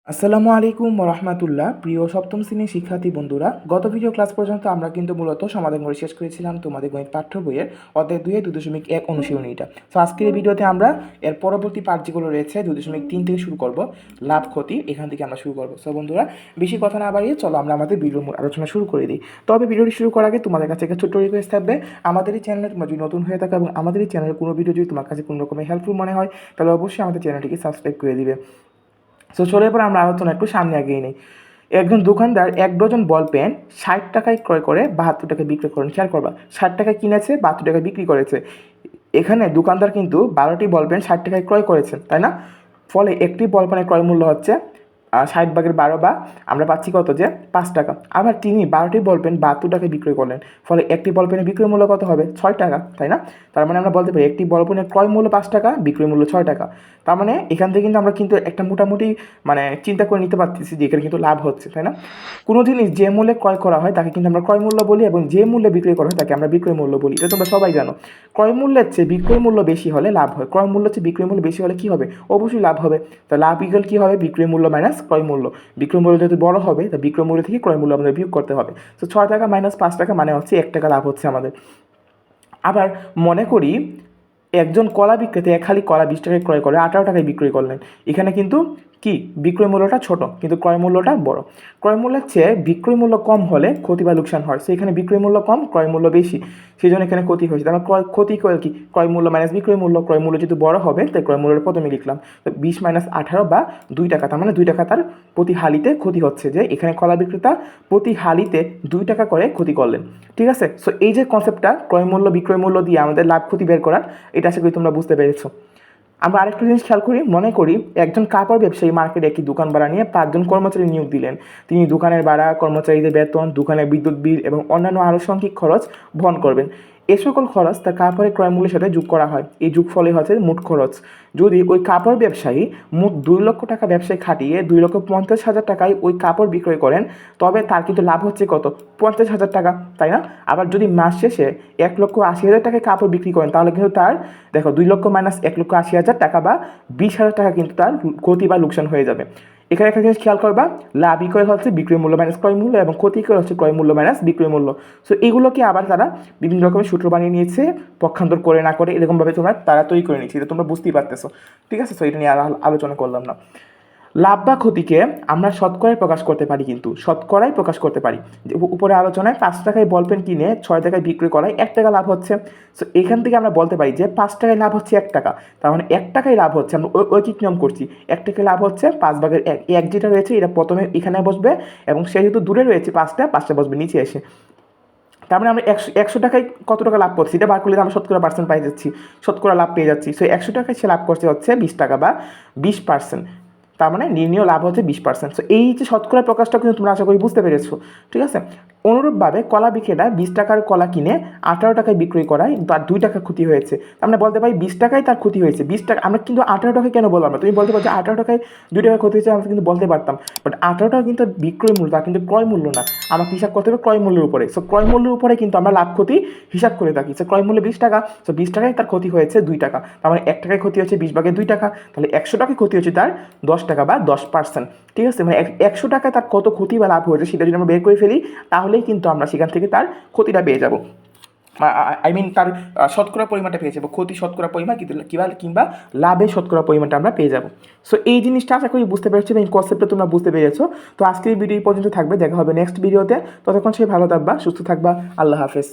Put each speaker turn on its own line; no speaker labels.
আসসালামু আলাইকুম রহমতুল্লাহ। প্রিয় সপ্তম শ্রেণীর শিক্ষার্থী বন্ধুরা, গত ভিডিও ক্লাস পর্যন্ত আমরা কিন্তু মূলত সমাধান করে শেষ করেছিলাম তোমাদের গণিত পাঠ্য বইয়ের অধ্যায় 2.2.1 অনুশীলনীটা। তো আজকের এই ভিডিওতে আমরা এর পরবর্তী পার্ট যেগুলো রয়েছে 2.3 থেকে শুরু করব, লাভ ক্ষতি, এখান থেকে আমরা শুরু করব। সো বন্ধুরা, বেশি কথা না বাড়িয়ে চলো আমরা আমাদের ভিডিও আলোচনা শুরু করে দিই। তবে ভিডিওটি শুরু করার আগে তোমাদের কাছে একটা ছোট্ট রিকোয়েস্ট থাকবে, আমাদের এই চ্যানেলে তোমরা যদি নতুন হয়ে থাকো এবং আমাদের এই চ্যানেলের কোনো ভিডিও যদি তোমার কাছে কোনো রকমের হেল্পফুল মনে হয়, তাহলে অবশ্যই আমাদের চ্যানেলটিকে সাবস্ক্রাইব করে দিবে। সো চলে এরপর আমরা আলোচনা একটু সামনে এগিয়ে নিই। একজন দোকানদার 1 ডজন বল পেন 60 টাকায় ক্রয় করে 72 টাকায় বিক্রি করেন। খেয়াল করবা, 60 টাকায় কিনেছে, 72 টাকায় বিক্রি করেছে। এখানে দোকানদার কিন্তু 12টি বল পেন 60 টাকায় ক্রয় করেছেন, তাই না? ফলে একটি বল পেনের ক্রয় মূল্য হচ্ছে 60/12, বা আমরা পাচ্ছি কত, যে 5 টাকা। আবার তিনি 12টি বল পেন 72 টাকায় বিক্রয় করলেন, ফলে একটি বল পেনের বিক্রয় মূল্য কত হবে? 6 টাকা, তাই না? তার মানে আমরা বলতে পারি একটি বল পেনের ক্রয় মূল্য 5 টাকা, বিক্রয় মূল্য 6 টাকা। তার মানে এখান থেকে কিন্তু আমরা কিন্তু একটা মোটামুটি চিন্তা করে নিতে পারতেছি যে এখানে কিন্তু লাভ হচ্ছে, তাই না? কোনো জিনিস যে মূল্যে ক্রয় করা হয় তাকে কিন্তু আমরা ক্রয় মূল্য বলি, এবং যে মূল্যে বিক্রয় করা হয় তাকে আমরা বিক্রয় মূল্য বলি। এটা তোমরা সবাই জানো। ক্রয় মূল্যের চেয়ে বিক্রয় মূল্য বেশি হলে লাভ হয়, ক্রয় মূল্যের চেয়ে বিক্রয় মূল্য বেশি হলে কী হবে? অবশ্যই লাভ হবে। তো লাভ ইকুয়াল কী হবে? বিক্রয় মূল্য মাইনাস ক্রয় মূল্য। বিক্রয় মূল্য যদি বড় হবে, তা বিক্রয় মূল্য থেকে ক্রয় মূল্য আমাদের বিয়োগ করতে হবে। তো 6 টাকা মাইনাস 5 টাকা মানে হচ্ছে 1 টাকা লাভ হচ্ছে আমাদের। আবার মনে করি একজন কলা বিক্রেতা খালি কলা 20 টাকায় ক্রয় করে 18 টাকায় বিক্রয় করলেন। এখানে কিন্তু কি বিক্রয় মূল্যটা ছোট, কিন্তু ক্রয় মূল্যটা বড়। ক্রয় মূল্যের চেয়ে বিক্রয় মূল্য কম হলে ক্ষতি বা লোকসান হয়। সো এখানে বিক্রয় মূল্য কম, ক্রয় মূল্য বেশি, সেই জন্য এখানে ক্ষতি হয়েছে। তার ক্ষতি করে কি? ক্রয় মূল্য মাইনাস বিক্রয় মূল্য। ক্রয় মূল্য যদি বড় হবে, তাই ক্রয় মূল্যের প্রথমে লিখলাম। তো 20 মাইনাস 18 বা 2 টাকা, তার মানে 2 টাকা তার প্রতি হালিতে ক্ষতি হচ্ছে, যে এখানে কলা বিক্রেতা প্রতি হালিতে 2 টাকা করে ক্ষতি করলেন। ঠিক আছে? সো এই যে কনসেপ্টটা ক্রয় মূল্য বিক্রয় মূল্য দিয়ে আমাদের লাভ ক্ষতি বের করার, এটা আশা করি তোমরা বুঝতে পেরেছো। আমরা আরেকটা জিনিস খেয়াল করি, মনে করি একজন কাপড় ব্যবসায়ী মার্কেটে একটি দোকান ভাড়া নিয়ে 5 জন কর্মচারী নিয়োগ দিলেন। তিনি দোকানের ভাড়া, কর্মচারীদের বেতন, দোকানের বিদ্যুৎ বিল এবং অন্যান্য আনুষঙ্গিক খরচ বহন করবেন। এ সকল খরচ তার কাপড়ের ক্রয় মূল্যের সাথে যোগ করা হয়। এই যোগফলে হচ্ছে মোট খরচ। যদি ওই কাপড় ব্যবসায়ী মোট 2 লক্ষ টাকা ব্যবসায় খাটিয়ে 2,50,000 টাকায় ওই কাপড় বিক্রয় করেন, তবে তার কিন্তু লাভ হচ্ছে কত? 50,000 টাকা, তাই না? আবার যদি মাস শেষে 1,80,000 টাকায় কাপড় বিক্রি করেন, তাহলে কিন্তু তার দেখো 2 লক্ষ মাইনাস 1,80,000 টাকা বা 20,000 টাকা কিন্তু তার ক্ষতি বা লোকসান হয়ে যাবে। এখানে একটা জিনিস খেয়াল করবা, লাভ ইকুয়াল হচ্ছে বিক্রয় মূল্য মাইনাস ক্রয় মূল্য, এবং ক্ষতি ইকুয়াল হচ্ছে ক্রয় মূল্য মাইনাস বিক্রয় মূল্য। সো এগুলোকে আবার তারা বিভিন্ন রকমের সূত্র বানিয়ে নিয়েছে, পক্ষান্তর করে না করে এরকমভাবে তারা তৈরি করে নিচ্ছে। এটা তোমরা বুঝতেই পারতেছো। ঠিক আছে? সো এটা নিয়ে আর আলোচনা করলাম না। লাভ বা ক্ষতিকে আমরা শতকরায় প্রকাশ করতে পারি, কিন্তু শতকরায় প্রকাশ করতে পারি। যে উপরে আলোচনায় 5 টাকায় বল পেন কিনে 6 টাকায় বিক্রি করায় 1 টাকা লাভ হচ্ছে। সো এখান থেকে আমরা বলতে পারি যে 5 টাকায় লাভ হচ্ছে 1 টাকা, তার মানে 1 টাকায় লাভ হচ্ছে। আমরা ঐকিক নিয়ম করছি, 1 টাকায় লাভ হচ্ছে 5/1। 1 যেটা রয়েছে এটা প্রথমে এখানে বসবে, এবং সে যেহেতু দূরে রয়েছে 5টা বসবে নিচে এসে। তার মানে আমরা 100 টাকায় কত টাকা লাভ করছি এটা বার করলে আমরা শতকরা পার্সেন্ট পাই যাচ্ছি, শতকরা লাভ পেয়ে যাচ্ছি। সো 100 টাকায় সে লাভ করছে হচ্ছে 20 টাকা বা 20%। তার মানে নির্ণীয় লাভ হচ্ছে 20%। সো এই যে শতকরা প্রকাশটা কিন্তু তোমরা আশা করি বুঝতে পেরেছো। ঠিক আছে? অনুরূপভাবে কলা বিক্রেতা 20 টাকার কলা কিনে 18 টাকায় বিক্রয় করায় তার 2 টাকা ক্ষতি হয়েছে। আমরা বলতে পারি 20 টাকায় তার ক্ষতি হয়েছে। 20 টাকা আমরা কিন্তু 18 টাকায় কেন বললাম না? তুমি বলতে পারো যে 18 টাকায় 2 টাকা ক্ষতি হয়েছে, আমরা কিন্তু বলতে পারতাম। বাট 18 টাকা কিন্তু বিক্রয় মূল্য, তার কিন্তু ক্রয় মূল্য না। আমাকে হিসাব করতে হবে ক্রয় মূল্যের উপরে। সো ক্রয় মূল্যের উপরে কিন্তু আমরা লাভ ক্ষতি হিসাব করে থাকি। সো ক্রয় মূল্য 20 টাকা, সো 20 টাকায় তার ক্ষতি হয়েছে 2 টাকা, তার মানে 1 টাকায় ক্ষতি হচ্ছে 20/2 টাকা, তাহলে 100 টাকায় ক্ষতি হচ্ছে তার 10 টাকা বা 10%। ঠিক আছে? মানে 100 টাকায় তার কত ক্ষতি বা লাভ হয়েছে সেটা যদি আমরা বের করে ফেলি, তাহলেই কিন্তু আমরা সেখান থেকে তার ক্ষতিটা পেয়ে যাব। তার শতকরা পরিমাণটা পেয়ে যাবো, ক্ষতি শতকরা পরিমাণ কিংবা লাভের শতকরা পরিমাণটা আমরা পেয়ে যাবো। সো এই জিনিসটা আশা করি বুঝতে পেরেছো, এবং এই কনসেপ্টটা তোমরা বুঝতে পেরেছো। তো আজকের এই ভিডিও পর্যন্ত থাকবে, দেখা হবে নেক্সট ভিডিওতে। ততক্ষণ সে ভালো থাকবা, সুস্থ থাকবা। আল্লাহ হাফেজ।